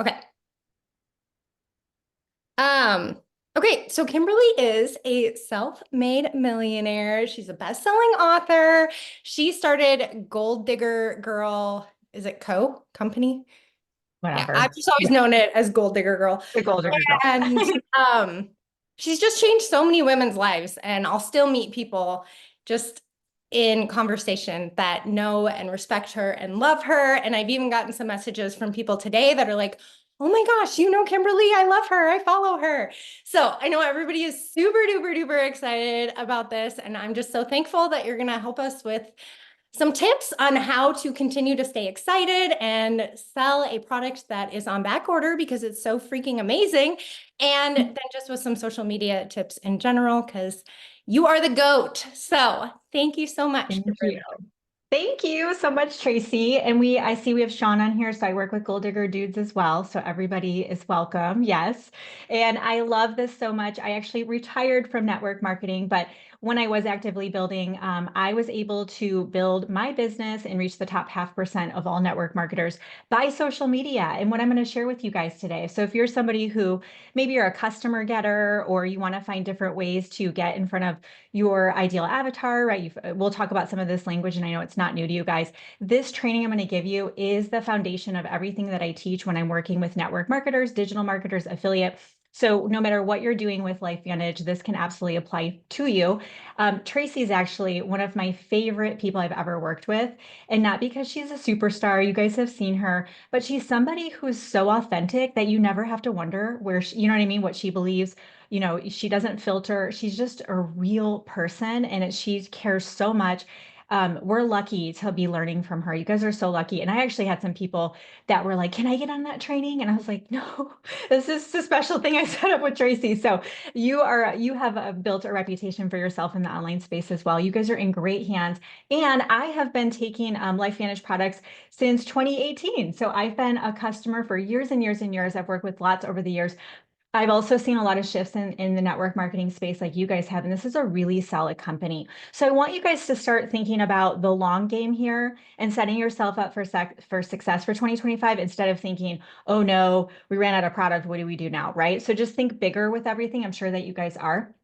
Okay. Um, okay, so Kimberly is a self-made millionaire. She's a best-selling author. She started Gold Digger Girl, is it Company? Yeah, I've Whatever. just always Yeah, known it as Gold Digger Girl. the gold digger girl. And she's just changed so many women's lives. And I'll still meet people just in conversation that know and respect her and love her. And I've even gotten some messages from people today that are like, oh my gosh, you know Kimberly, I love her, I follow her. So I know everybody is super duper duper excited about this. And I'm just so thankful that you're going to help us with some tips on how to continue to stay excited and sell a product that is on back order because it's so freaking amazing. And then just with some social media tips in general, because you are the GOAT. So thank you so much, Thank Kimberly. you. Thank you so much, Tracy. And I see we have Sean on here, so I work with Gold Digger Dudes as well. So everybody is welcome. Yes. And I love this so much. I actually retired from network marketing, but when I was actively building, I was able to build my business and reach the top 0.5% of all network marketers by social media. And what I'm going to share with you guys today. So if you're somebody who maybe you're a customer getter or you want to find different ways to get in front of your ideal avatar, right? We'll talk about some of this language, and I know it's not new to you guys. This training I'm going to give you is the foundation of everything that I teach when I'm working with network marketers, digital marketers, affiliate. So no matter what you're doing with LifeVantage, this can absolutely apply to you. Tracy is actually one of my favorite people I've ever worked with, and not because she's a superstar. You guys have seen her, but she's somebody who's so authentic that you never have to wonder where she, you know what I mean, what she believes. She doesn't filter. She's just a real person, and she cares so much. We're lucky to be learning from her. You guys are so lucky. And I actually had some people that were like, "Can I get on that training?" And I was like, "No, this is a special thing I set up with Tracy." So you have built a reputation for yourself in the online space as well. You guys are in great hands. And I have been taking LifeVantage products since 2018. So I've been a customer for years and years and years. I've worked with lots over the years. I've also seen a lot of shifts in the network marketing space like you guys have, and this is a really solid company. So I want you guys to start thinking about the long game here and setting yourself up for success for 2025 instead of thinking, oh no, we ran out of product. What do we do now? Right? So just think bigger with everything. I'm sure that you guys are.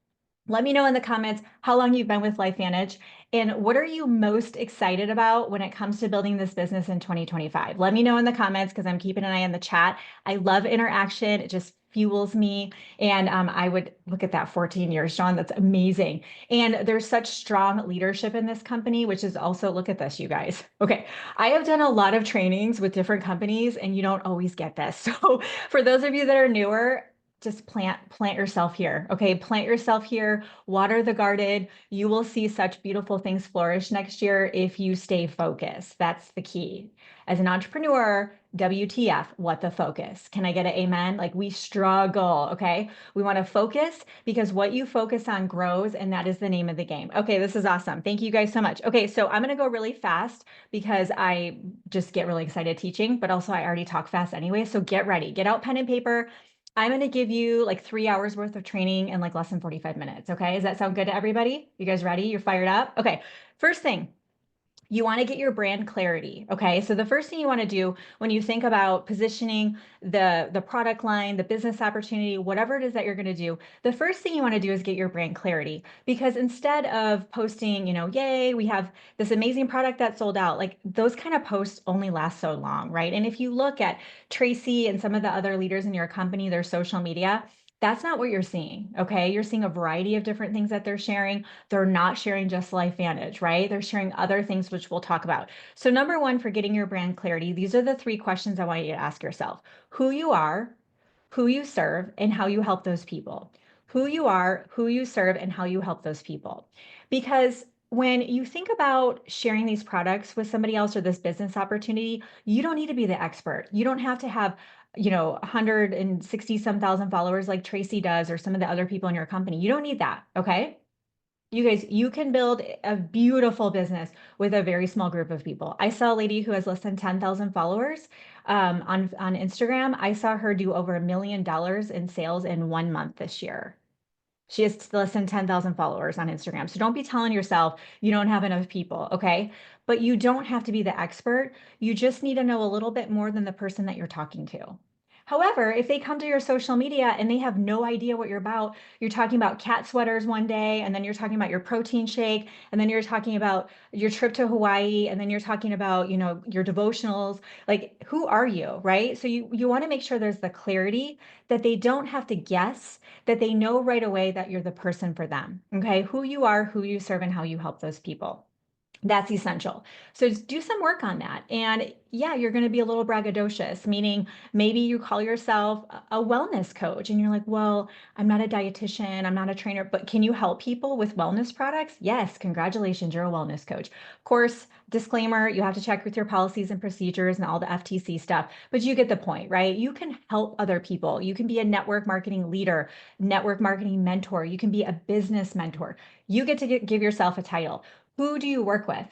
Let me know in the comments how long you've been with LifeVantage and what are you most excited about when it comes to building this business in 2025. Let me know in the comments because I'm keeping an eye on the chat. I love interaction. It just fuels me. And I would look at that 14 years, John. That's amazing. And there's such strong leadership in this company, which is also, look at this, you guys. Okay. I have done a lot of trainings with different companies and you don't always get this. So for those of you that are newer, just plant yourself here. Okay, plant yourself here, water the garden. You will see such beautiful things flourish next year if you stay focused. That's the key. As an entrepreneur, WTF, what the focus? Can I get an amen? Like we struggle, okay? We want to focus because what you focus on grows, and that is the name of the game. Okay, this is awesome. Thank you guys so much. Okay, so I'm going to go really fast because I just get really excited teaching, but also I already talk fast anyway. So get ready, get out pen and paper. I'm going to give you like 3 hours worth of training in like less than 45 minutes. Okay. Does that sound good to everybody? You guys ready? You're fired up? Okay. First thing, you want to get your brand clarity. Okay. So the first thing you want to do when you think about positioning the product line, the business opportunity, whatever it is that you're going to do, the first thing you want to do is get your brand clarity. Because instead of posting, yay, we have this amazing product that sold out, like those kind of posts only last so long, right? And if you look at Tracy and some of the other leaders in your company, their social media, that's not what you're seeing. Okay. You're seeing a variety of different things that they're sharing. They're not sharing just LifeVantage, right? They're sharing other things, which we'll talk about. So number one, for getting your brand clarity, these are the three questions I want you to ask yourself: who you are, who you serve, and how you help those people. Who you are, who you serve, and how you help those people. Because when you think about sharing these products with somebody else or this business opportunity, you don't need to be the expert. You don't have to have 160 some thousand followers like Tracy does or some of the other people in your company. You don't need that. Okay. You guys, you can build a beautiful business with a very small group of people. I saw a lady who has less than 10,000 followers on Instagram. I saw her do over $1 million in sales in 1 month this year. She has less than 10,000 followers on Instagram. So don't be telling yourself you don't have enough people, okay? But you don't have to be the expert. You just need to know a little bit more than the person that you're talking to. However, if they come to your social media and they have no idea what you're about, you're talking about cat sweaters one day, and then you're talking about your protein shake, and then you're talking about your trip to Hawaii, and then you're talking about, your devotionals. Like, who are you, right? So you want to make sure there's the clarity that they don't have to guess, that they know right away that you're the person for them. Okay, who you are, who you serve, and how you help those people. That's essential. So just do some work on that. And yeah, you're going to be a little braggadocious, meaning maybe you call yourself a wellness coach and you're like, well, I'm not a dietitian, I'm not a trainer, but can you help people with wellness products? Yes, congratulations, you're a wellness coach. Of course, disclaimer, you have to check with your policies and procedures and all the FTC stuff, but you get the point, right? You can help other people. You can be a network marketing leader, network marketing mentor. You can be a business mentor. You get to give yourself a title. Who do you work with?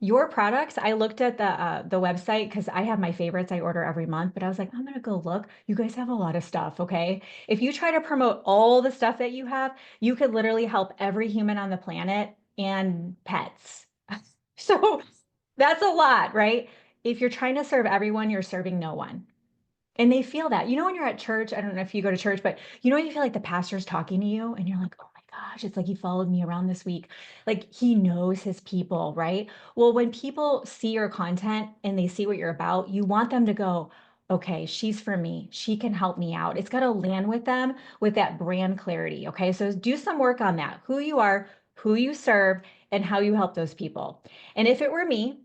Your products, I looked at the website because I have my favorites I order every month, but I was like, I'm gonna go look. You guys have a lot of stuff, okay? If you try to promote all the stuff that you have, you could literally help every human on the planet and pets. So that's a lot, right? If you're trying to serve everyone, you're serving no one. And they feel that. When you're at church, I don't know if you go to church, but when you feel like the pastor's talking to you and you're like, oh my gosh, it's like he followed me around this week. Like he knows his people, right? Well, when people see your content and they see what you're about, you want them to go, okay, she's for me. She can help me out. It's got to land with them with that brand clarity. Okay. So do some work on that, who you are, who you serve, and how you help those people. And if it were me,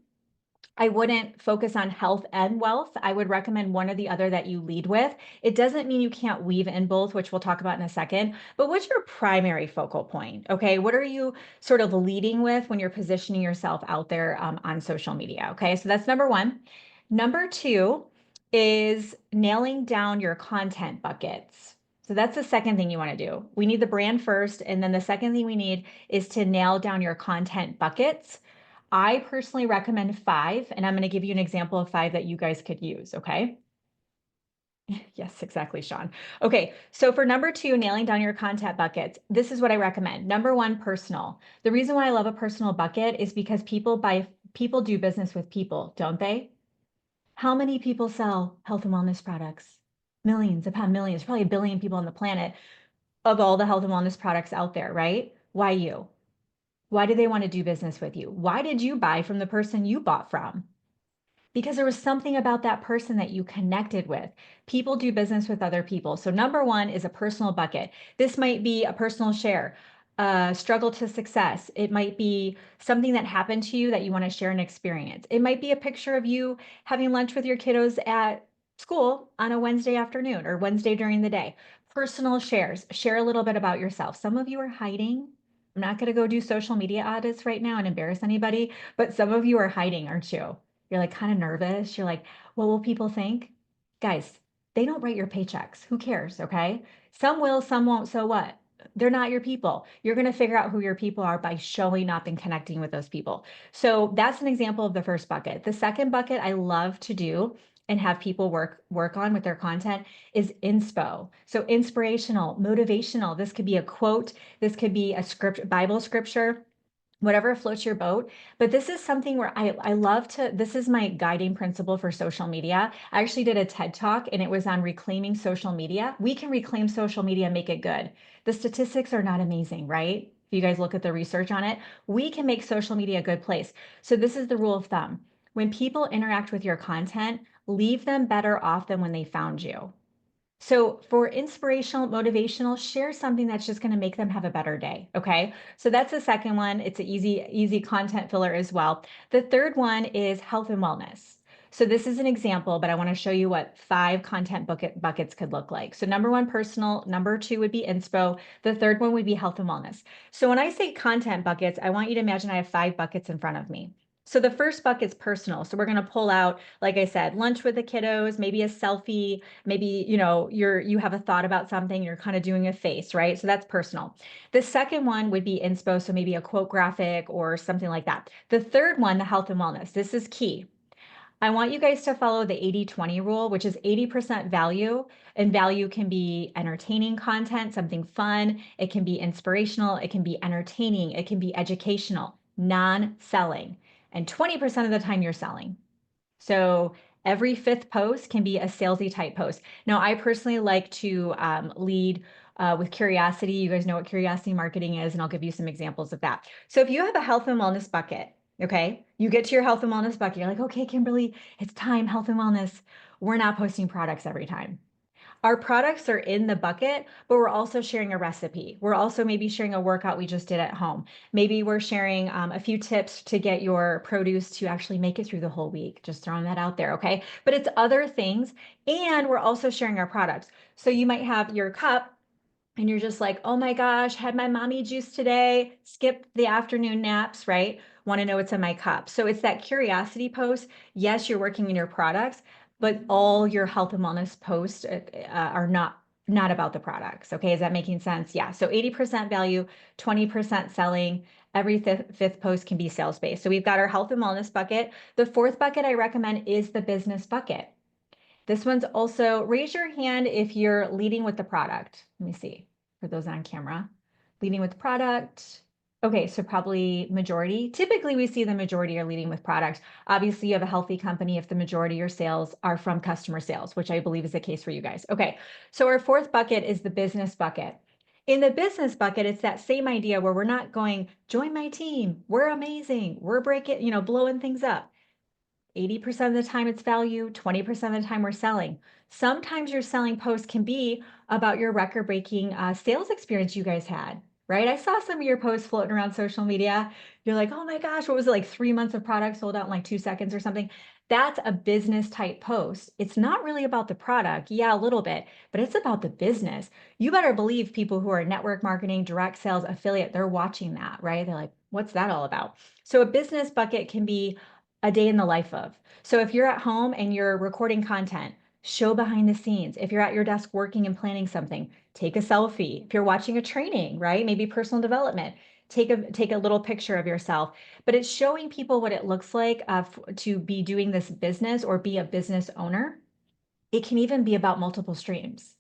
I wouldn't focus on health and wealth. I would recommend one or the other that you lead with. It doesn't mean you can't weave in both, which we'll talk about in a second, but what's your primary focal point? Okay. What are you sort of leading with when you're positioning yourself out there on social media? Okay. So that's number one. Number two is nailing down your content buckets. So that's the second thing you want to do. We need the brand first. And then the second thing we need is to nail down your content buckets. I personally recommend 5, and I'm going to give you an example of 5 that you guys could use, okay? Yes, exactly, Sean. Okay, so for number 2, nailing down your content buckets, this is what I recommend. Number 1, personal. The reason why I love a personal bucket is because people do business with people, don't they? How many people sell health and wellness products? Millions upon millions, probably a billion people on the planet of all the health and wellness products out there, right? Why you? Why do they want to do business with you? Why did you buy from the person you bought from? Because there was something about that person that you connected with. People do business with other people. So number 1 is a personal bucket. This might be a personal share, struggle to success. It might be something that happened to you that you want to share an experience. It might be a picture of you having lunch with your kiddos at school on a Wednesday afternoon or Wednesday during the day. Personal shares, share a little bit about yourself. Some of you are hiding. I'm not going to go do social media audits right now and embarrass anybody, but some of you are hiding, aren't you? You're like kind of nervous. You're like, what will people think? Guys, they don't write your paychecks. Who cares? Okay. Some will, some won't. So what? They're not your people. You're going to figure out who your people are by showing up and connecting with those people. So that's an example of the first bucket. The second bucket I love to do and have people work on with their content is inspo. So inspirational, motivational. This could be a quote. This could be a script, Bible scripture, whatever floats your boat. But this is something where I love to, this is my guiding principle for social media. I actually did a TED talk and it was on reclaiming social media. We can reclaim social media and make it good. The statistics are not amazing, right? If you guys look at the research on it, we can make social media a good place. So this is the rule of thumb. When people interact with your content, leave them better off than when they found you. So for inspirational, motivational, share something that's just going to make them have a better day. Okay. So that's the second one. It's an easy content filler as well. The third one is health and wellness. So this is an example, but I want to show you what 5 content buckets could look like. So number 1, personal. Number 2 would be inspo. The third one would be health and wellness. So when I say content buckets, I want you to imagine I have 5 buckets in front of me. So the first bucket's personal. So we're going to pull out, like I said, lunch with the kiddos, maybe a selfie, maybe you have a thought about something, you're kind of doing a face, right? So that's personal. The second one would be inspo, so maybe a quote graphic or something like that. The third one, the health and wellness, this is key. I want you guys to follow the 80-20 rule, which is 80% value, and value can be entertaining content, something fun, it can be inspirational, it can be entertaining, it can be educational, non-selling, and 20% of the time you're selling. So Every fifth post can be a salesy type post. Now, I personally like to lead with curiosity. You guys know what curiosity marketing is, and I'll give you some examples of that. So if you have a health and wellness bucket, okay, you get to your health and wellness bucket, you're like, okay, Kimberly, it's time, health and wellness. We're not posting products every time. Our products are in the bucket, but we're also sharing a recipe. We're also maybe sharing a workout we just did at home. Maybe we're sharing a few tips to get your produce to actually make it through the whole week. Just throwing that out there, okay? But it's other things, and we're also sharing our products. So you might have your cup and you're just like, oh my gosh, had my mommy juice today, skipped the afternoon naps, right? Want to know what's in my cup. So it's that curiosity post. Yes, you're working in your products, but all your health and wellness posts are not about the products. Okay, is that making sense? Yeah. So 80% value, 20% selling. Every fifth post can be sales based. So we've got our health and wellness bucket. The fourth bucket I recommend is the business bucket. This one's also, raise your hand if you're leading with the product. Let me see, for those on camera. Leading with product. Okay, so probably majority. Typically, we see the majority are leading with product. Obviously, you have a healthy company if the majority of your sales are from customer sales, which I believe is the case for you guys. Okay, so our fourth bucket is the business bucket. In the business bucket, it's that same idea where we're not going, join my team, we're amazing, we're breaking, blowing things up. 80% of the time it's value, 20% of the time we're selling. Sometimes your selling post can be about your record-breaking sales experience you guys had, right? I saw some of your posts floating around social media. You're like, oh my gosh, what was it, like 3 months of product sold out in like 2 seconds or something? That's a business type post. It's not really about the product. Yeah, a little bit, but it's about the business. You better believe people who are network marketing, direct sales, affiliate, they're watching that, right? They're like, what's that all about? So a business bucket can be a day in the life of. So if you're at home and you're recording content, show behind the scenes. If you're at your desk working and planning something, take a selfie. If you're watching a training, right? Maybe personal development, take a little picture of yourself. But it's showing people what it looks like to be doing this business or be a business owner. It can even be about multiple streams.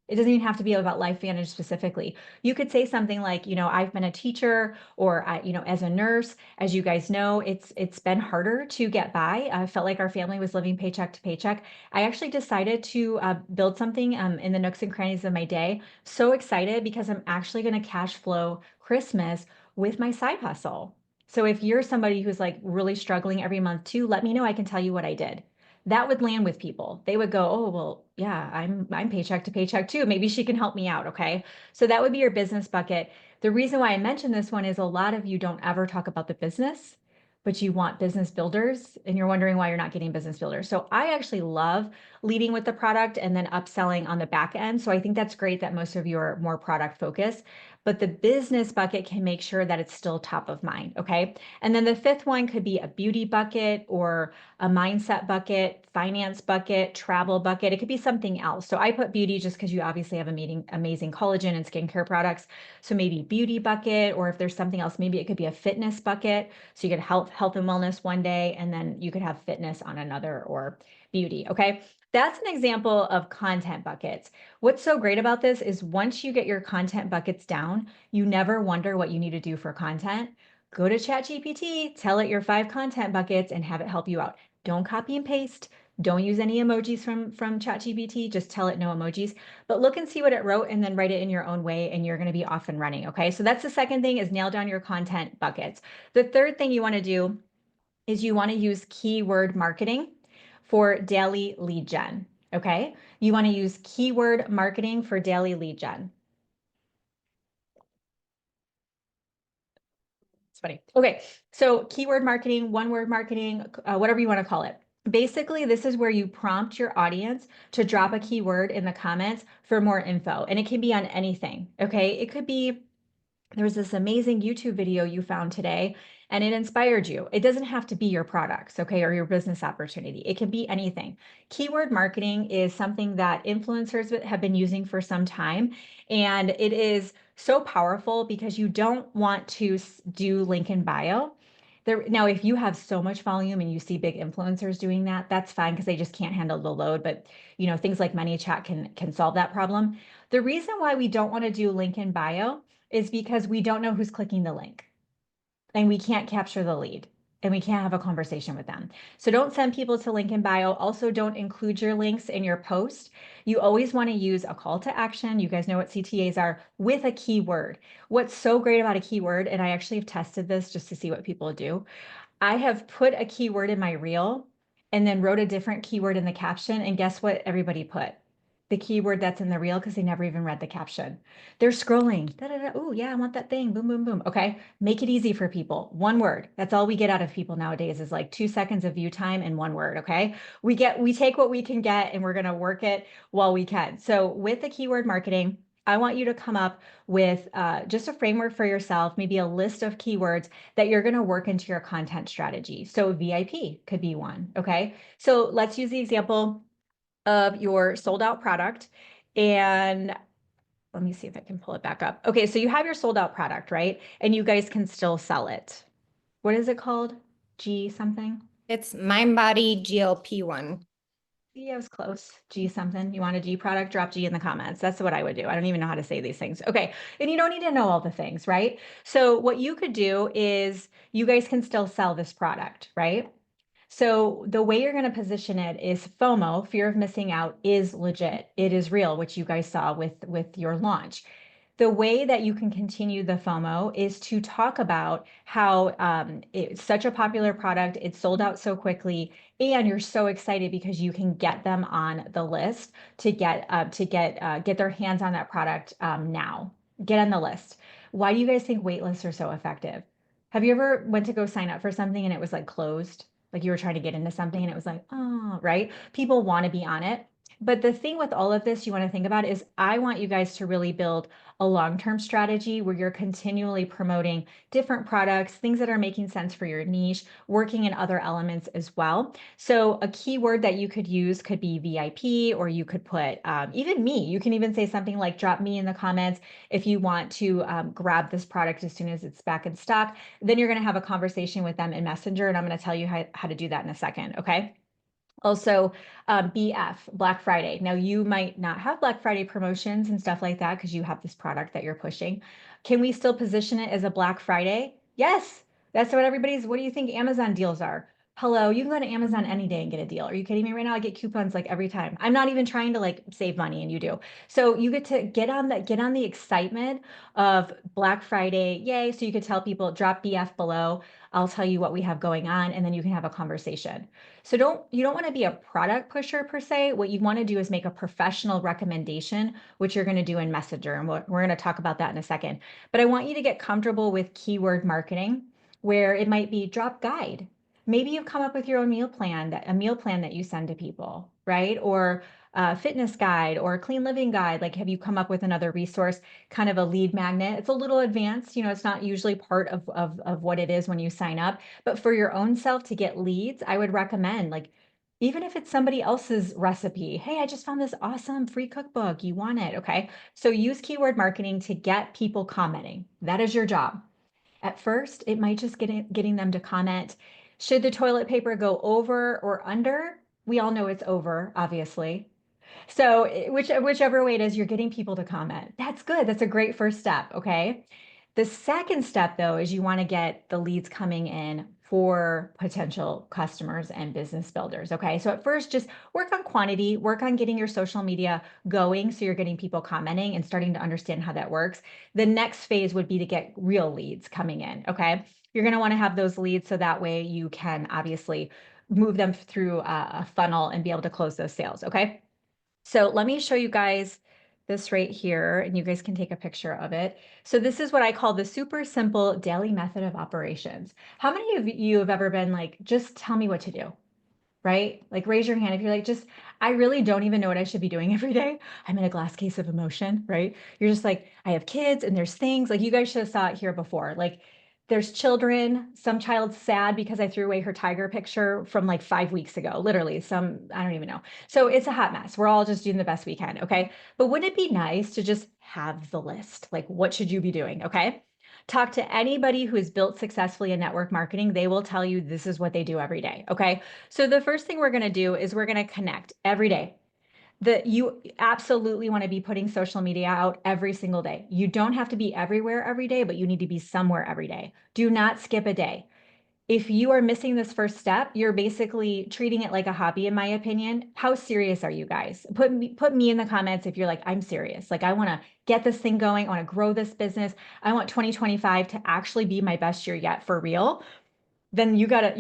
It doesn't even have to be about LifeVantage specifically. You could say something like, I've been a teacher, or as a nurse, as you guys know, it's been harder to get by. I felt like our family was living paycheck to paycheck. I actually decided to build something in the nooks and crannies of my day. So excited because I'm actually going to cash flow Christmas with my side hustle. So if you're somebody who's like really struggling every month too, let me know. I can tell you what I did. That would land with people. They would go, oh, well, yeah, I'm paycheck to paycheck too. Maybe she can help me out. Okay. So that would be your business bucket. The reason why I mentioned this one is a lot of you don't ever talk about the business, but you want business builders and you're wondering why you're not getting business builders. So I actually love leading with the product and then upselling on the back end. So I think that's great that most of you are more product focused, but the business bucket can make sure that it's still top of mind. Okay. And then the fifth one could be a beauty bucket or a mindset bucket, finance bucket, travel bucket. It could be something else. So I put beauty just because you obviously have amazing collagen and skincare products. So maybe beauty bucket, or if there's something else, maybe it could be a fitness bucket. So you could health and wellness one day, and then you could have fitness on another, or beauty. Okay. That's an example of content buckets. What's so great about this is once you get your content buckets down, you never wonder what you need to do for content. Go to ChatGPT, tell it your 5 content buckets, and have it help you out. Don't copy and paste. Don't use any emojis from ChatGPT. Just tell it no emojis. But look and see what it wrote and then write it in your own way, and you're going to be off and running. Okay. So that's the second thing, is nail down your content buckets. The third thing you want to do is you want to use keyword marketing for daily lead gen. Okay. You want to use keyword marketing for daily lead gen. It's funny. Okay. So keyword marketing, one word marketing, whatever you want to call it. Basically, this is where you prompt your audience to drop a keyword in the comments for more info. And it can be on anything. Okay. It could be, there was this amazing YouTube video you found today and it inspired you. It doesn't have to be your products, okay, or your business opportunity. It can be anything. Keyword marketing is something that influencers have been using for some time, and it is so powerful because you don't want to do link in bio. Now, if you have so much volume and you see big influencers doing that, that's fine because they just can't handle the load. But things like ManyChat can solve that problem. The reason why we don't want to do link in bio is because we don't know who's clicking the link and we can't capture the lead. and we can't have a conversation with them. So don't send people to link in bio. Also, don't include your links in your post. You always want to use a call to action. You guys know what CTAs are, with a keyword. What's so great about a keyword, and I actually have tested this just to see what people do. I have put a keyword in my reel and then wrote a different keyword in the caption. And guess what everybody put? The keyword that's in the reel, because they never even read the caption. They're scrolling. Da, da, da. Oh, yeah, I want that thing. Boom, boom, boom. Okay. Make it easy for people. One word. That's all we get out of people nowadays, is like 2 seconds of view time and one word. Okay. We take what we can get and we're going to work it while we can. So with the keyword marketing, I want you to come up with just a framework for yourself, maybe a list of keywords that you're going to work into your content strategy. So VIP could be one. Okay. So let's use the example of your sold out product. And let me see if I can pull it back up. Okay. So you have your sold out product, right? And you guys can still sell it. What is it called? G something? It's Mind Body GLP-1. Yeah, I was close. G something. You want a G product? Drop G in the comments. That's what I would do. I don't even know how to say these things. Okay. And you don't need to know all the things, right? So what you could do is you guys can still sell this product, right? So the way you're going to position it is FOMO, fear of missing out, is legit. It is real, which you guys saw with your launch. The way that you can continue the FOMO is to talk about how it's such a popular product, it's sold out so quickly, and you're so excited because you can get them on the list to get their hands on that product now. Get on the list. Why do you guys think wait lists are so effective? Have you ever went to go sign up for something and it was like closed? Like you were trying to get into something and it was like, oh, right? People want to be on it. But the thing with all of this you want to think about is I want you guys to really build a long-term strategy where you're continually promoting different products, things that are making sense for your niche, working in other elements as well. So a keyword that you could use could be VIP, or you could put even me. You can even say something like drop me in the comments if you want to grab this product as soon as it's back in stock. Then you're going to have a conversation with them in Messenger, and I'm going to tell you how to do that in a second. Okay. Also, BF, Black Friday. Now, you might not have Black Friday promotions and stuff like that because you have this product that you're pushing. Can we still position it as a Black Friday? Yes, that's what what do you think Amazon deals are? Hello, you can go to Amazon any day and get a deal. Are you kidding me right now? I get coupons like every time. I'm not even trying to like save money, and you do. So you get to get on the excitement of Black Friday. Yay. So you could tell people drop BF below. I'll tell you what we have going on, and then you can have a conversation. So you don't want to be a product pusher per se. What you want to do is make a professional recommendation, which you're going to do in Messenger. And we're going to talk about that in a second. But I want you to get comfortable with keyword marketing, where it might be drop guide. Maybe you've come up with your own meal plan, a meal plan that you send to people, right? Or a fitness guide or a clean living guide. Like, have you come up with another resource, kind of a lead magnet? It's a little advanced, it's not usually part of what it is when you sign up. But for your own self to get leads, I would recommend, like, even if it's somebody else's recipe, hey, I just found this awesome free cookbook. You want it? Okay. So use keyword marketing to get people commenting. That is your job. At first, it might just getting them to comment. Should the toilet paper go over or under? We all know it's over, obviously. So whichever way it is, you're getting people to comment. That's good. That's a great first step. Okay. The second step, though, is you want to get the leads coming in for potential customers and business builders. Okay. So at first, just work on quantity, work on getting your social media going. So you're getting people commenting and starting to understand how that works. The next phase would be to get real leads coming in. Okay. You're going to want to have those leads so that way you can obviously move them through a funnel and be able to close those sales. Okay. So let me show you guys this right here, and you guys can take a picture of it. So this is what I call the super simple daily method of operations. How many of you have ever been like, just tell me what to do? Right? Like raise your hand if you're like, just, I really don't even know what I should be doing every day. I'm in a glass case of emotion, right? You're just like, I have kids and there's things like you guys should have saw it here before. Like there's children, some child's sad because I threw away her tiger picture from like 5 weeks ago, literally I don't even know. So it's a hot mess. We're all just doing the best we can. Okay. But wouldn't it be nice to just have the list? Like, what should you be doing? Okay. Talk to anybody who has built successfully in network marketing. They will tell you this is what they do every day. Okay. So the first thing we're going to do is we're going to connect every day. You absolutely want to be putting social media out every single day. You don't have to be everywhere every day, but you need to be somewhere every day. Do not skip a day. if you are missing this first step, you're basically treating it like a hobby, in my opinion. How serious are you guys? Put me in the comments if you're like, I'm serious. Like, I want to get this thing going. I want to grow this business. I want 2025 to actually be my best year yet for real. Then you gotta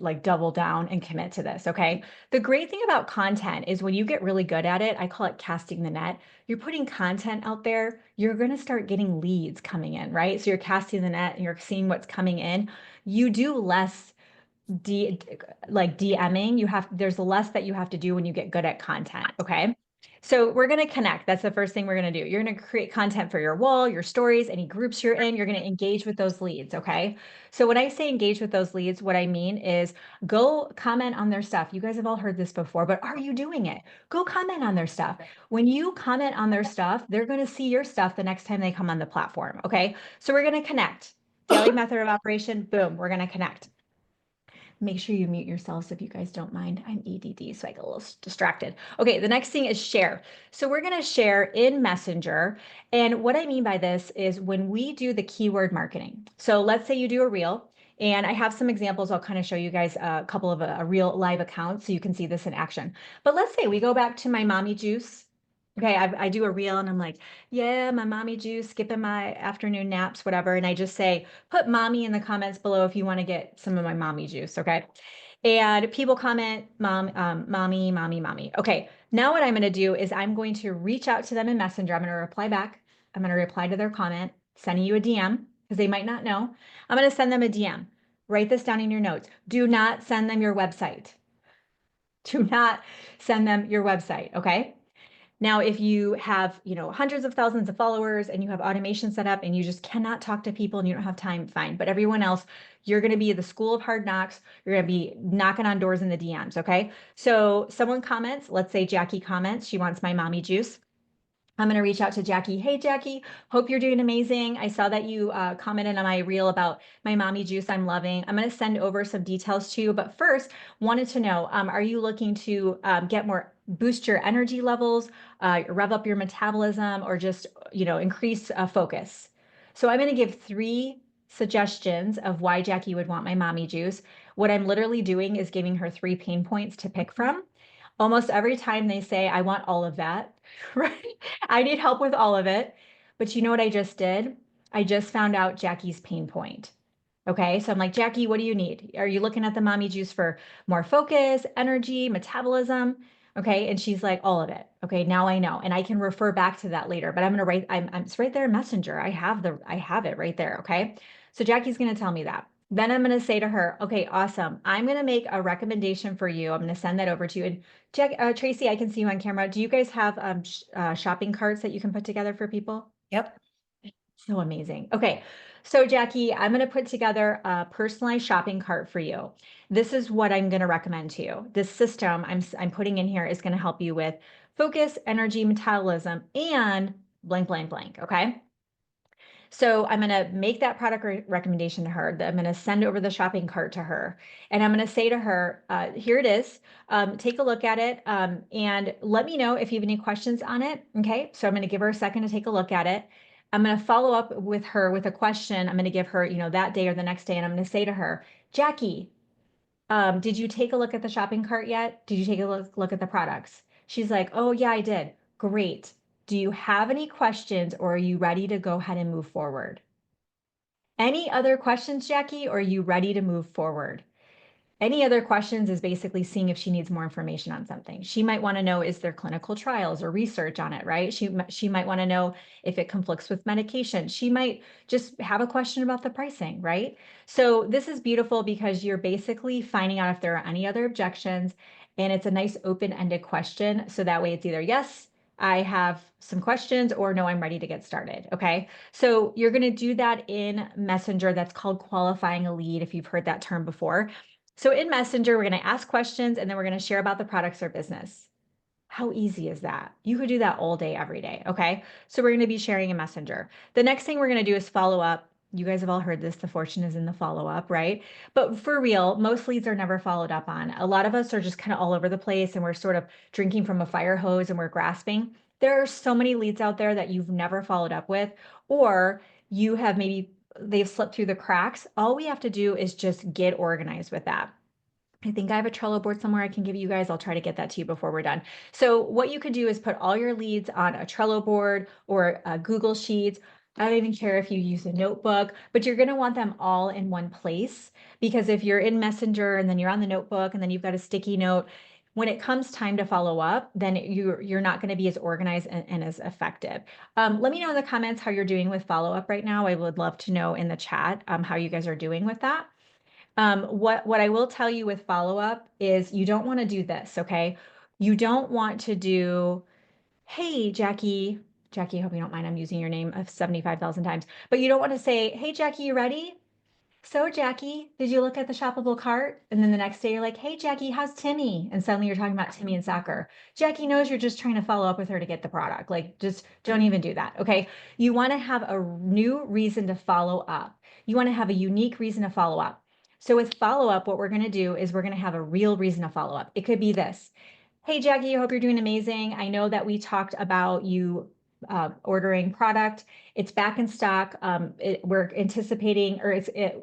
like double down and commit to this. Okay. The great thing about content is when you get really good at it, I call it casting the net. You're putting content out there, you're going to start getting leads coming in, right? So you're casting the net and you're seeing what's coming in. You do less D like DMing. There's less that you have to do when you get good at content. Okay. So we're going to connect. That's the first thing we're going to do. You're going to create content for your wall, your stories, any groups you're in. You're going to engage with those leads. Okay. So when I say engage with those leads, what I mean is go comment on their stuff. You guys have all heard this before, but are you doing it? Go comment on their stuff. When you comment on their stuff, they're going to see your stuff the next time they come on the platform. Okay. So we're going to connect. Daily method of operation. Boom. We're going to connect. Make sure you mute yourselves if you guys don't mind. I'm EDD, so I get a little distracted. Okay, the next thing is share. So we're going to share in Messenger. And what I mean by this is when we do the keyword marketing. So let's say you do a reel, and I have some examples. I'll kind of show you guys a couple of a real live accounts so you can see this in action. But let's say we go back to my mommy juice. Okay, I do a reel and I'm like, yeah, my mommy juice, skipping my afternoon naps, whatever. And I just say, put mommy in the comments below if you want to get some of my mommy juice. Okay. And people comment, mommy, mommy, mommy. Okay. Now what I'm going to do is I'm going to reach out to them in Messenger. I'm going to reply back. I'm going to reply to their comment, sending you a DM because they might not know. I'm going to send them a DM. Write this down in your notes. Do not send them your website. Do not send them your website. Okay. Now, if you have, hundreds of thousands of followers and you have automation set up and you just cannot talk to people and you don't have time, fine. But everyone else, you're going to be the school of hard knocks. You're going to be knocking on doors in the DMs. Okay. So someone comments, let's say Jackie comments, she wants my mommy juice. I'm going to reach out to Jackie. Hey, Jackie, hope you're doing amazing. I saw that you commented on my reel about my mommy juice I'm loving. I'm going to send over some details to you. But first, wanted to know, are you looking to get more, boost your energy levels, rev up your metabolism, or just, increase focus? So I'm going to give 3 suggestions of why Jackie would want my mommy juice. What I'm literally doing is giving her 3 pain points to pick from. Almost every time they say, I want all of that, right? I need help with all of it. But you know what I just did? I just found out Jackie's pain point. Okay, so I'm like, Jackie, what do you need? Are you looking at the mommy juice for more focus, energy, metabolism? Okay, and she's like, all of it. Okay, now I know, and I can refer back to that later. But I'm gonna write. It's right there in Messenger. I have it right there. Okay, so Jackie's gonna tell me that. Then I'm gonna say to her, okay, awesome. I'm gonna make a recommendation for you. I'm gonna send that over to you. And Tracy, I can see you on camera. Do you guys have shopping carts that you can put together for people? Yep. So amazing. Okay. So Jackie, I'm going to put together a personalized shopping cart for you. This is what I'm going to recommend to you. This system I'm putting in here is going to help you with focus, energy, metabolism, and blank, blank, blank. Okay. So I'm going to make that product recommendation to her. I'm going to send over the shopping cart to her. And I'm going to say to her, here it is. Take a look at it and let me know if you have any questions on it. Okay. So I'm going to give her a second to take a look at it. I'm going to follow up with her with a question. I'm going to give her, that day or the next day. And I'm going to say to her, Jackie, did you take a look at the shopping cart yet? Did you take a look at the products? She's like, oh, yeah, I did. Great. Do you have any questions or are you ready to go ahead and move forward? Any other questions, Jackie, or are you ready to move forward? Any other questions is basically seeing if she needs more information on something. She might want to know, is there clinical trials or research on it, right? She might want to know if it conflicts with medication. She might just have a question about the pricing, right? So this is beautiful because you're basically finding out if there are any other objections, and it's a nice open-ended question. So that way it's either yes, I have some questions, or no, I'm ready to get started. Okay. So you're going to do that in Messenger. That's called qualifying a lead, if you've heard that term before. So in Messenger, we're going to ask questions and then we're going to share about the products or business. How easy is that? You could do that all day, every day. Okay. So we're going to be sharing in Messenger. The next thing we're going to do is follow up. You guys have all heard this. The fortune is in the follow up, right? But for real, most leads are never followed up on. A lot of us are just kind of all over the place and we're sort of drinking from a fire hose and we're grasping. There are so many leads out there that you've never followed up with, or you have maybe they've slipped through the cracks, all we have to do is just get organized with that. I think I have a Trello board somewhere I can give you guys. I'll try to get that to you before we're done. So what you could do is put all your leads on a Trello board or a Google Sheets. I don't even care if you use a notebook, but you're going to want them all in one place, because if you're in Messenger and then you're on the notebook and then you've got a sticky note, when it comes time to follow up, then you're not going to be as organized and as effective. Let me know in the comments how you're doing with follow up right now. I would love to know in the chat how you guys are doing with that. What I will tell you with follow-up is you don't want to do this, okay? You don't want to do, hey, Jackie, I hope you don't mind, I'm using your name of 75,000 times, but you don't want to say, hey, Jackie, you ready? So, Jackie, did you look at the shoppable cart? And then the next day you're like, hey, Jackie, how's Timmy? And suddenly you're talking about Timmy and soccer. Jackie knows you're just trying to follow up with her to get the product. Like, just don't even do that. Okay. You want to have a new reason to follow up. You want to have a unique reason to follow up. So, with follow up, what we're going to do is we're going to have a real reason to follow up. It could be this. Hey, Jackie, I hope you're doing amazing. I know that we talked about you ordering product. It's back in stock. We're anticipating, or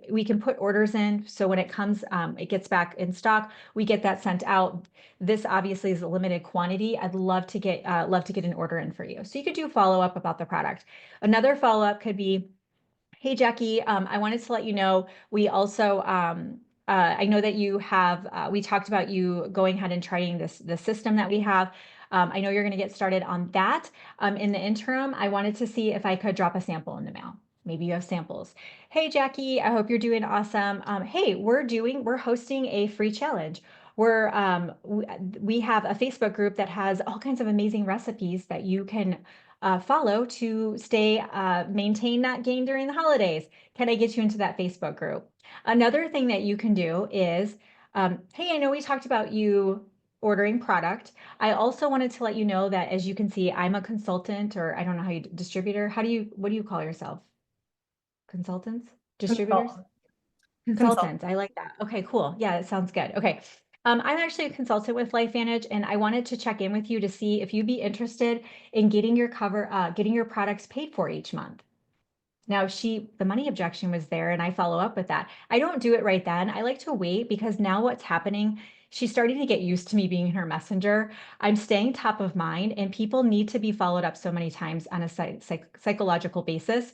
we can put orders in. So when it comes, it gets back in stock. We get that sent out. This obviously is a limited quantity. I'd love to get an order in for you. So you could do follow up about the product. Another follow up could be, hey, Jackie, I wanted to let you know, we also, I know that you have, we talked about you going ahead and trying the system that we have. I know you're going to get started on that. In the interim, I wanted to see if I could drop a sample in the mail. Maybe you have samples. Hey, Jackie, I hope you're doing awesome. Hey, we're hosting a free challenge. We have a Facebook group that has all kinds of amazing recipes that you can follow to maintain that gain during the holidays. Can I get you into that Facebook group? Another thing that you can do is, hey, I know we talked about you ordering product. I also wanted to let you know that, as you can see, I'm a consultant, or I don't know how you, distributor. What do you call yourself? Consultants? Distributors? Consult. Consult. Consultants. I like that. Okay, cool. Yeah, it sounds good. Okay. I'm actually a consultant with LifeVantage, and I wanted to check in with you to see if you'd be interested in getting your products paid for each month. Now, the money objection was there, and I follow up with that. I don't do it right then. I like to wait, because now what's happening, she's starting to get used to me being in her messenger. I'm staying top of mind, and people need to be followed up so many times on a psychological basis.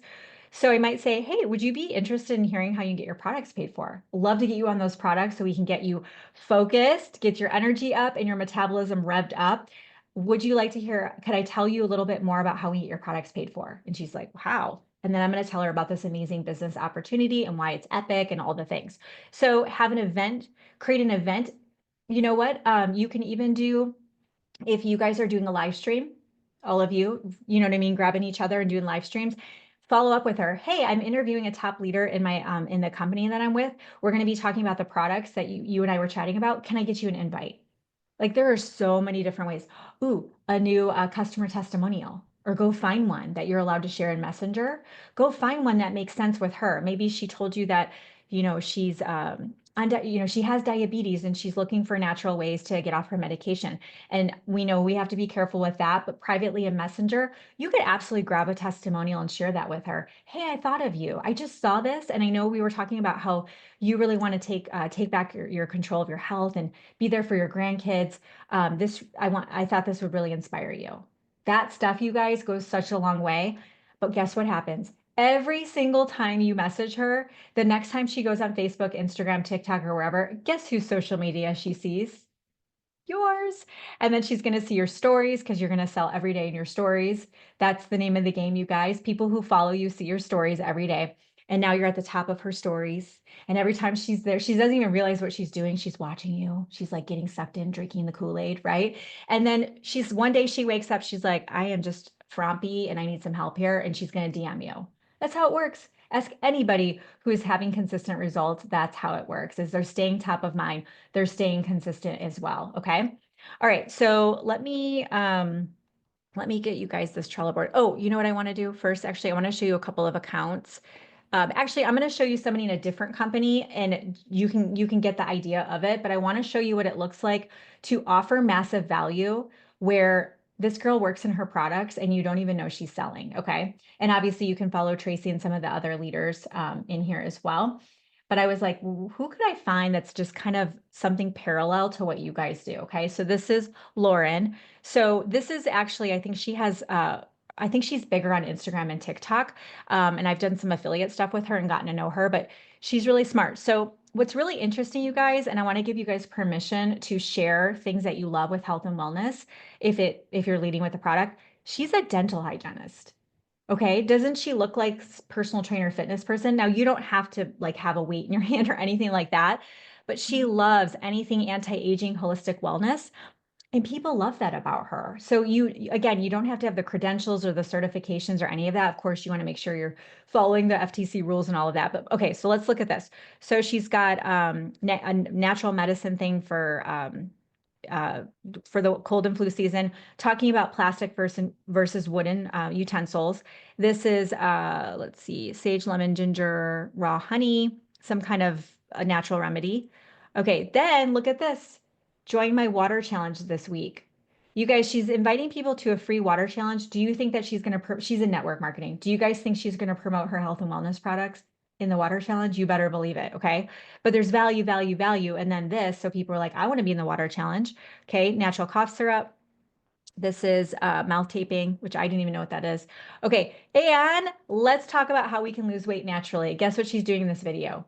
So I might say, hey, would you be interested in hearing how you can get your products paid for? Love to get you on those products so we can get you focused, get your energy up and your metabolism revved up. Would you like to hear, could I tell you a little bit more about how we get your products paid for? And she's like, how? And then I'm going to tell her about this amazing business opportunity and why it's epic and all the things. So have an event, create an event. You know what? You can even do, if you guys are doing a live stream, all of you know what I mean, grabbing each other and doing live streams, follow up with her. Hey, I'm interviewing a top leader in the company that I'm with. We're going to be talking about the products that you and I were chatting about. Can I get you an invite? Like, there are so many different ways. Ooh, a new customer testimonial, or go find one that you're allowed to share in Messenger. Go find one that makes sense with her. Maybe she told you that, she's she has diabetes and she's looking for natural ways to get off her medication. And we know we have to be careful with that, but privately in Messenger, you could absolutely grab a testimonial and share that with her. Hey, I thought of you. I just saw this, and I know we were talking about how you really want to take back your control of your health and be there for your grandkids. I thought this would really inspire you. That stuff, you guys, goes such a long way. But guess what happens? Every single time you message her, the next time she goes on Facebook, Instagram, TikTok, or wherever, guess whose social media she sees? Yours. And then she's going to see your stories, because you're going to sell every day in your stories. That's the name of the game, you guys. People who follow you see your stories every day. And now you're at the top of her stories. And every time she's there, she doesn't even realize what she's doing. She's watching you. She's like getting sucked in, drinking the Kool-Aid, right? And then one day she wakes up, she's like, I am just frumpy and I need some help here. And she's going to DM you. That's how it works. Ask anybody who is having consistent results. That's how it works, is they're staying top of mind. They're staying consistent as well. Okay. All right. So let me get you guys this Trello board. Oh, you know what I want to do first? Actually, I want to show you a couple of accounts. Actually, I'm going to show you somebody in a different company, and you can get the idea of it. But I want to show you what it looks like to offer massive value, where this girl works in her products and you don't even know she's selling. Okay. And obviously you can follow Tracy and some of the other leaders in here as well. But I was like, who could I find that's just kind of something parallel to what you guys do? Okay. So this is Lauren. So this is actually, I think she's bigger on Instagram and TikTok. And I've done some affiliate stuff with her and gotten to know her, but she's really smart. So what's really interesting, you guys, and I want to give you guys permission to share things that you love with health and wellness if you're leading with a product. She's a dental hygienist. Okay. Doesn't she look like personal trainer fitness person? Now you don't have to like have a weight in your hand or anything like that, but she loves anything anti-aging, holistic wellness. And people love that about her. So again, you don't have to have the credentials or the certifications or any of that. Of course, you want to make sure you're following the FTC rules and all of that. But okay, so let's look at this. So she's got a natural medicine thing uh, for the cold and flu season, talking about plastic versus wooden utensils. This is, let's see, sage, lemon, ginger, raw honey, some kind of a natural remedy. Okay, then look at this. Join my water challenge this week. You guys, she's inviting people to a free water challenge. Do you think that she's in network marketing. Do you guys think she's going to promote her health and wellness products in the water challenge? You better believe it. Okay. But there's value, value, value. And then this. So people are like, I want to be in the water challenge. Okay. Natural cough syrup. This is mouth taping, which I didn't even know what that is. Okay. And let's talk about how we can lose weight naturally. Guess what she's doing in this video?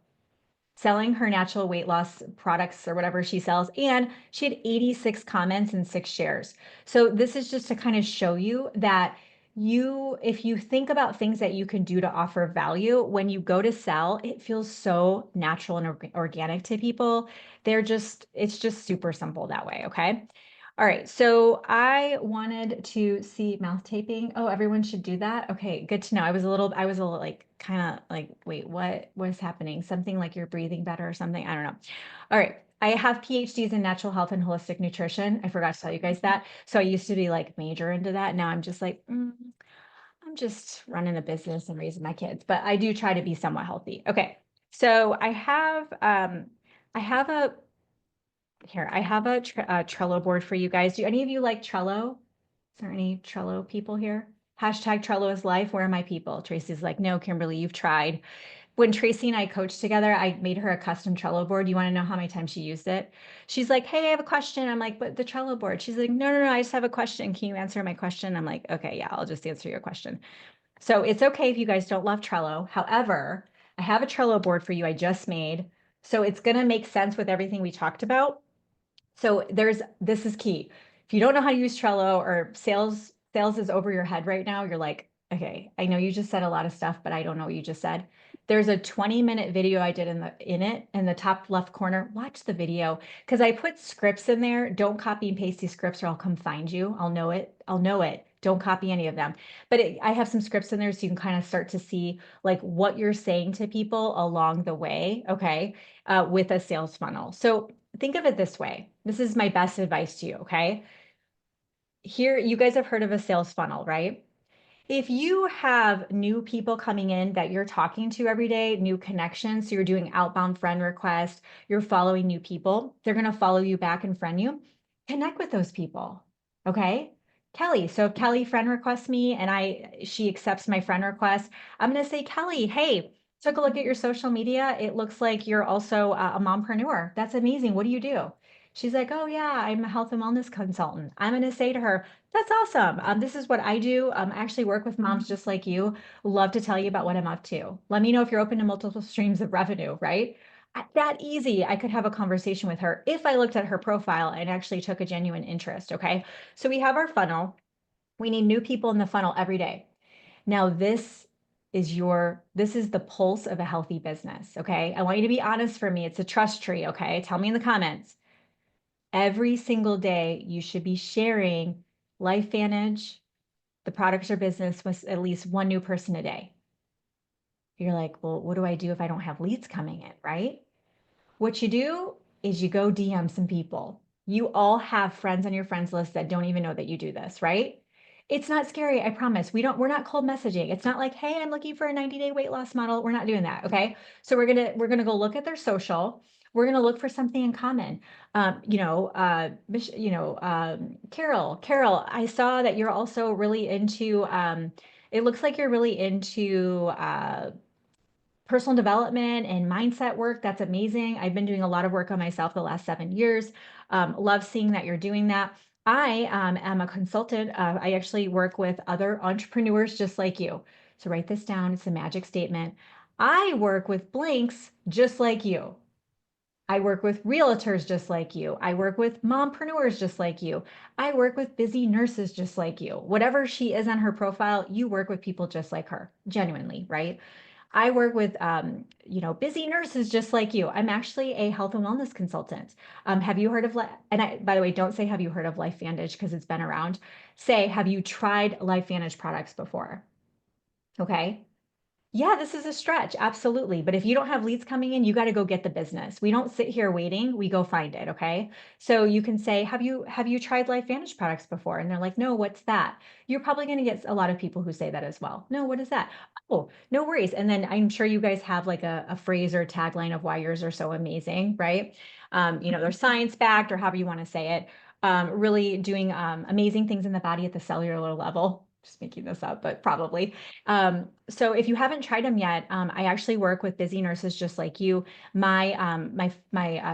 Selling her natural weight loss products or whatever she sells. And she had 86 comments and 6 shares. So this is just to kind of show you that if you think about things that you can do to offer value, when you go to sell, it feels so natural and organic to people. It's just super simple that way. Okay. All right, so I wanted to see mouth taping. Oh, everyone should do that. Okay, good to know. I was a little like kind of like, wait, what was happening? Something like you're breathing better or something. I don't know. All right, I have PhDs in natural health and holistic nutrition. I forgot to tell you guys that. So I used to be like major into that. Now I'm just like, I'm just running a business and raising my kids, but I do try to be somewhat healthy. Okay, so I have a I have a Trello board for you guys. Do any of you like Trello? Is there any Trello people here? Hashtag Trello is life. Where are my people? Tracy's like, no, Kimberly, you've tried. When Tracy and I coached together, I made her a custom Trello board. You want to know how many times she used it? She's like, hey, I have a question. I'm like, but the Trello board. She's like, no, no, no, I just have a question. Can you answer my question? I'm like, okay, yeah, I'll just answer your question. So it's okay if you guys don't love Trello. However, I have a Trello board for you I just made. So it's going to make sense with everything we talked about. So this is key. If you don't know how to use Trello or sales is over your head right now, you're like, okay, I know you just said a lot of stuff, but I don't know what you just said. There's a 20-minute video I did in the top left corner. Watch the video because I put scripts in there. Don't copy and paste these scripts or I'll come find you. I'll know it. I'll know it. Don't copy any of them. But I have some scripts in there so you can kind of start to see like what you're saying to people along the way, okay, with a sales funnel. So think of it this way. This is my best advice to you, okay? Here, you guys have heard of a sales funnel, right? If you have new people coming in that you're talking to every day, new connections, so you're doing outbound friend requests, you're following new people, they're going to follow you back and friend you. Connect with those people. Okay? Kelly. So if Kelly friend requests me and she accepts my friend request, I'm going to say, Kelly, hey, took a look at your social media. It looks like you're also a mompreneur. That's amazing. What do you do? She's like, oh yeah, I'm a health and wellness consultant. I'm going to say to her, that's awesome. This is what I do. I actually work with moms just like you. Love to tell you about what I'm up to. Let me know if you're open to multiple streams of revenue, right? That easy. I could have a conversation with her if I looked at her profile and actually took a genuine interest. Okay. So we have our funnel. We need new people in the funnel every day. Now, this is the pulse of a healthy business. Okay. I want you to be honest for me. It's a trust tree. Okay. Tell me in the comments. Every single day, you should be sharing LifeVantage, the products or business with at least one new person a day. You're like, well, what do I do if I don't have leads coming in, right? What you do is you go DM some people. You all have friends on your friends list that don't even know that you do this, right? It's not scary, I promise. We're not cold messaging. It's not like, hey, I'm looking for a 90-day weight loss model. We're not doing that, okay? So we're gonna go look at their social. We're going to look for something in common. Carol, I saw that you're also really into, it looks like you're really into personal development and mindset work. That's amazing. I've been doing a lot of work on myself the last 7 years. Love seeing that you're doing that. I am a consultant. I actually work with other entrepreneurs just like you. So write this down. It's a magic statement. I work with blanks just like you. I work with realtors just like you. I work with mompreneurs just like you. I work with busy nurses just like you. Whatever she is on her profile, you work with people just like her, genuinely, right? I work with, busy nurses just like you. I'm actually a health and wellness consultant. Have you heard of, and by the way, don't say, have you heard of LifeVantage because it's been around. Say, have you tried LifeVantage products before? Okay. Yeah, this is a stretch. Absolutely. But if you don't have leads coming in, you got to go get the business. We don't sit here waiting. We go find it. Okay. So you can say, have you tried LifeVantage products before? And they're like, no, what's that? You're probably going to get a lot of people who say that as well. No, what is that? Oh, no worries. And then I'm sure you guys have like a phrase or tagline of why yours are so amazing, right? They're science backed or however you want to say it. Really doing amazing things in the body at the cellular level. Just making this up, but probably. So if you haven't tried them yet, I actually work with busy nurses just like you. My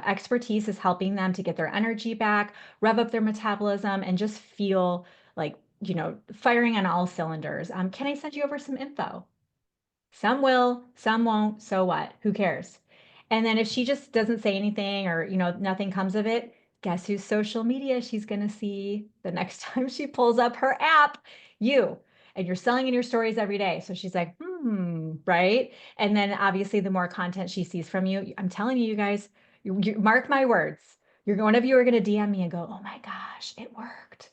expertise is helping them to get their energy back, rev up their metabolism, and just feel like, firing on all cylinders. Can I send you over some info? Some will, some won't. So what? Who cares? And then if she just doesn't say anything or, nothing comes of it, guess whose social media she's going to see the next time she pulls up her app? You. And you're selling in your stories every day. So she's like, right? And then obviously the more content she sees from you, I'm telling you, you guys, you mark my words. One of you are going to DM me and go, oh my gosh, it worked.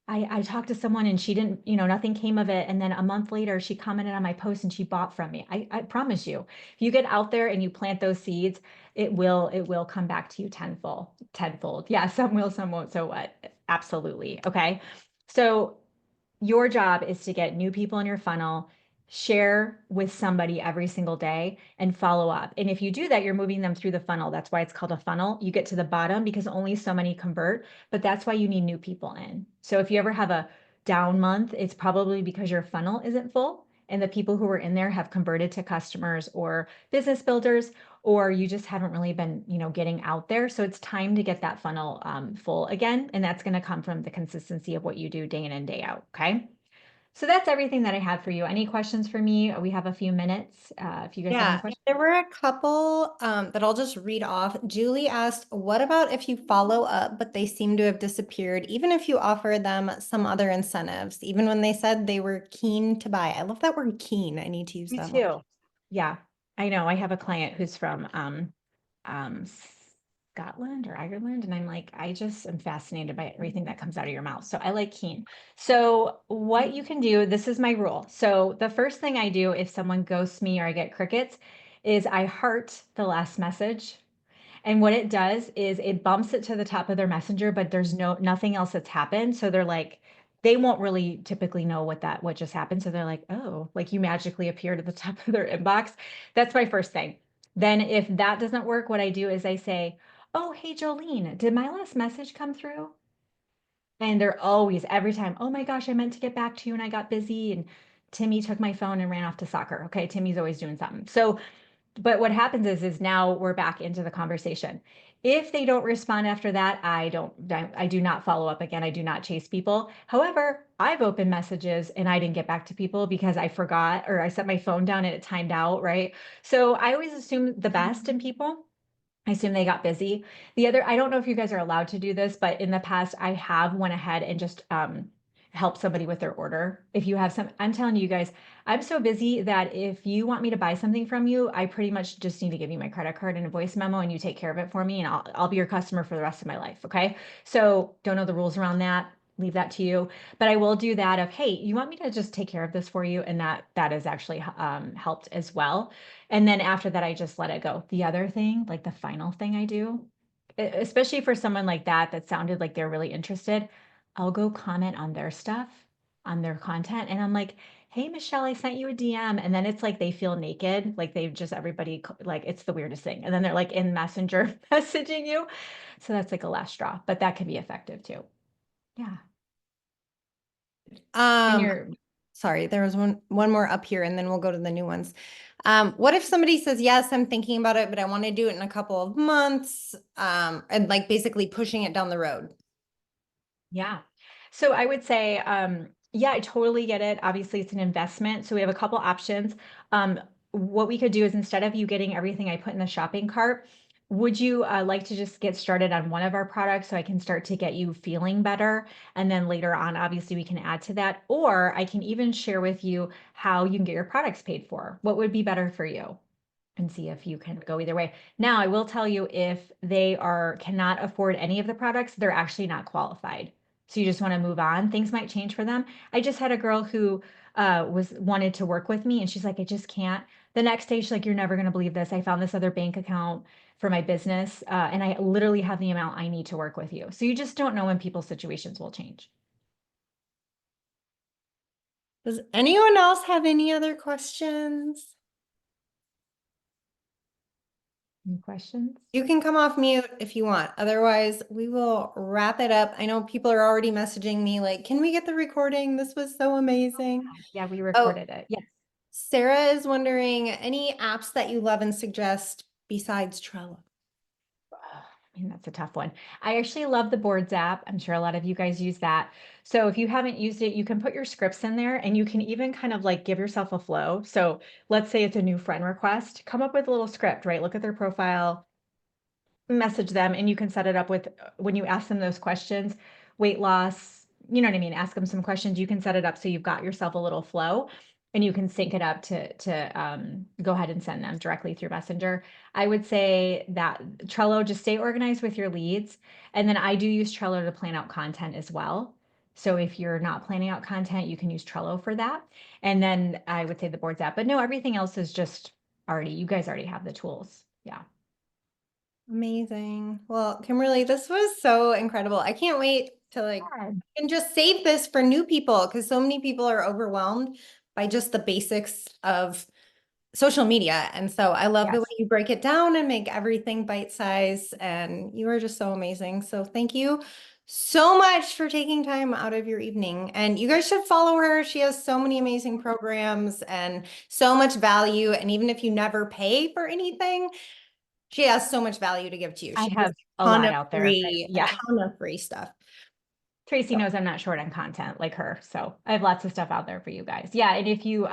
I talked to someone and she didn't, nothing came of it. And then a month later, she commented on my post and she bought from me. I promise you, if you get out there and you plant those seeds, it will come back to you tenfold, tenfold. Yeah, some will, some won't. So what? Absolutely. Okay. So your job is to get new people in your funnel, share with somebody every single day, and follow up. And if you do that, you're moving them through the funnel. That's why it's called a funnel. You get to the bottom because only so many convert, but that's why you need new people in. So if you ever have a down month, it's probably because your funnel isn't full and the people who are in there have converted to customers or business builders, or you just haven't really been, getting out there. So it's time to get that funnel full again. And that's going to come from the consistency of what you do day in and day out. Okay. So that's everything that I have for you. Any questions for me? We have a few minutes. If you guys have any Yeah, questions. there were a couple that I'll just read off. Julie asked, what about if you follow up, but they seem to have disappeared, even if you offer them some other incentives, even when they said they were keen to buy? I love that word keen. I need to use Me that more. too. Yeah, I know. I have a client who's from Scotland or Ireland, and I'm like, I just am fascinated by everything that comes out of your mouth. So I like keen. So what you can do, this is my rule. So the first thing I do if someone ghosts me or I get crickets is I heart the last message. And what it does is it bumps it to the top of their messenger, but there's nothing else that's happened. So they're like, they won't really typically know what just happened. So they're like, oh, like you magically appeared at the top of their inbox. That's my first thing. Then if that doesn't work, what I do is I say, oh, hey, Jolene, did my last message come through? And they're always, every time, oh my gosh, I meant to get back to you and I got busy. And Timmy took my phone and ran off to soccer. Okay, Timmy's always doing something. So but what happens is now we're back into the conversation. If they don't respond after that, I do not follow up again. I do not chase people. However, I've opened messages and I didn't get back to people because I forgot or I set my phone down and it timed out, right? So I always assume the best in people. I assume they got busy. The other, I don't know if you guys are allowed to do this, but in the past, I have went ahead and just helped somebody with their order. If you have some, I'm telling you guys, I'm so busy that if you want me to buy something from you, I pretty much just need to give you my credit card and a voice memo, and you take care of it for me, and I'll be your customer for the rest of my life. Okay. So don't know the rules around that. Leave that to you. But I will do that of, hey, you want me to just take care of this for you, and that has actually helped as well. And then after that, I just let it go. The other thing, like the final thing I do, especially for someone like that, that sounded like they're really interested, I'll go comment on their stuff on their content. And I'm like, hey, Michelle, I sent you a DM. And then it's like they feel naked, like they've just like it's the weirdest thing. And then they're like in Messenger messaging you. So that's like a last straw, but that can be effective too. Yeah. And Um, you're, sorry, there was one more up here and then we'll go to the new ones. What if somebody says, yes, I'm thinking about it, but I want to do it in a couple of months, and like basically pushing it down the road? yeah. So I would say, yeah, I totally get it. Obviously, it's an investment. So we have a couple options. What we could do is instead of you getting everything I put in the shopping cart, would you like to just get started on one of our products so I can start to get you feeling better? And then later on, obviously, we can add to that. Or I can even share with you how you can get your products paid for. What would be better for you? And see if you can go either way. Now, I will tell you if they are cannot afford any of the products, they're actually not qualified. So you just want to move on. Things might change for them. I just had a girl who was wanted to work with me, and she's like, I just can't. The next day, she's like, you're never going to believe this. I found this other bank account for my business, and I literally have the amount I need to work with you. So you just don't know when people's situations will change. Does anyone else have any other questions? Any questions? You can come off mute if you want. Otherwise, we will wrap it up. I know people are already messaging me like, can we get the recording? This was so amazing. Yeah, we Oh, recorded it. Yes. Sarah is wondering, any apps that you love and suggest besides Trello? I mean, that's a tough one. I actually love the Boards app. I'm sure a lot of you guys use that. So if you haven't used it, you can put your scripts in there and you can even kind of like give yourself a flow. So let's say it's a new friend request, come up with a little script, right? Look at their profile, message them, and you can set it up with when you ask them those questions, weight loss, you know what I mean? Ask them some questions. You can set it up so you've got yourself a little flow and you can sync it up to go ahead and send them directly through Messenger. I would say that Trello, just stay organized with your leads. And then I do use Trello to plan out content as well. So if you're not planning out content, you can use Trello for that. And then I would say the Boards app, but no, everything else is just already, you guys already have the tools. Yeah. Amazing. Well, Kimberly, this was so incredible. I can't wait to like and just save this for new people because so many people are overwhelmed by just the basics of social media. And so I love the way Yes. you break it down and make everything bite size. And you are just so amazing. So thank you so much for taking time out of your evening. And you guys should follow her. She has so many amazing programs and so much value. And even if you never pay for anything, she has so much value to give to you. I She has have a ton lot of out there, but free, a yeah, ton of free stuff. Tracy So knows I'm not short on content like her. So I have lots of stuff out there for you guys. Yeah. And if you,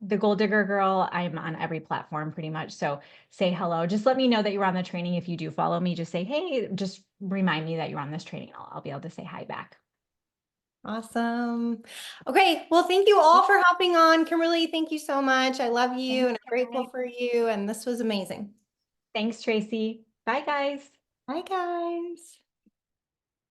the Gold Digger Girl, I'm on every platform pretty much. So say hello. Just let me know that you're on the training. If you do follow me, just say, hey, just remind me that you're on this training. I'll be able to say hi back. awesome. Okay. Well, thank you all for hopping on. Kimberly, thank you so much. I love you Thanks, and I'm grateful for you. And this was amazing. Thanks, Tracy. Bye, guys. Bye, guys.